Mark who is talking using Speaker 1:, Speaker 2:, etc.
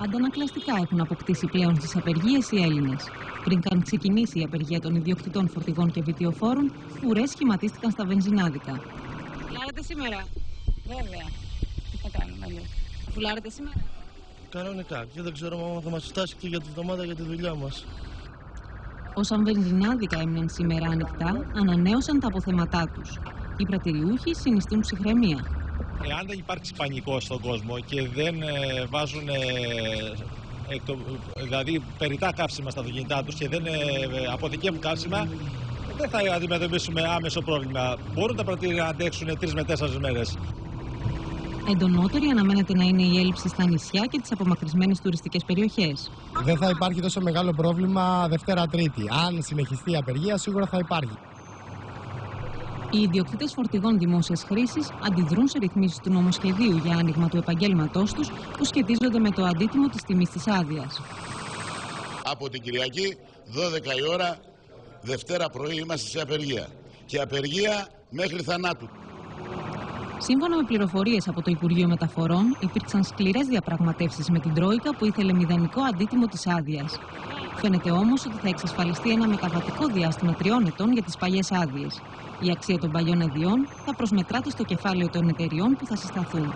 Speaker 1: Αντανακλαστικά έχουν αποκτήσει πλέον στις απεργίες οι Έλληνες. Πριν καν ξεκινήσει η απεργία των ιδιοκτητών φορτηγών και βιτιοφόρων, ουρές σχηματίστηκαν στα βενζινάδικα. Φουλάρετε σήμερα?
Speaker 2: Βέβαια. Τι θα κάνουμε αλλιώς.
Speaker 1: Φουλάρετε σήμερα?
Speaker 3: Κανονικά. Και δεν ξέρω αν θα μας φτάσει και για τη βδομάδα για τη δουλειά μας.
Speaker 1: Όσα βενζινάδικα έμειναν σήμερα ανοιχτά, ανανέωσαν τα αποθέματά τους. Οι πρατηριούχοι συνιστούν ψυχραιμία.
Speaker 4: Εάν δεν υπάρξει πανικό στον κόσμο και δεν βάζουν δηλαδή περιττά καύσιμα στα αυτοκίνητά τους και δεν αποθηκεύουν καύσιμα, δεν θα αντιμετωπίσουμε άμεσο πρόβλημα. Μπορούν τα πρατήρια να αντέξουν 3 με 4 μέρες.
Speaker 1: Εντονότερη αναμένεται να είναι η έλλειψη στα νησιά και τις απομακρυσμένες τουριστικές περιοχές.
Speaker 5: Δεν θα υπάρχει τόσο μεγάλο πρόβλημα Δευτέρα-Τρίτη. Αν συνεχιστεί η απεργία, σίγουρα θα υπάρχει.
Speaker 1: Οι ιδιοκτήτες φορτηγών δημόσιας χρήσης αντιδρούν σε ρυθμίσεις του νομοσχεδίου για άνοιγμα του επαγγέλματός τους που σχετίζονται με το αντίτιμο της τιμής της άδειας.
Speaker 6: Από την Κυριακή, 12 η ώρα, Δευτέρα πρωί είμαστε σε απεργία. Και απεργία μέχρι θανάτου.
Speaker 1: Σύμφωνα με πληροφορίες από το Υπουργείο Μεταφορών, υπήρξαν σκληρές διαπραγματεύσεις με την Τρόικα που ήθελε μηδενικό αντίτιμο της άδειας. Φαίνεται όμως ότι θα εξασφαλιστεί ένα μεταβατικό διάστημα 3 ετών για τις παλιές άδειες. Η αξία των παλιών αδειών θα προσμετράται στο κεφάλαιο των εταιριών που θα συσταθούν.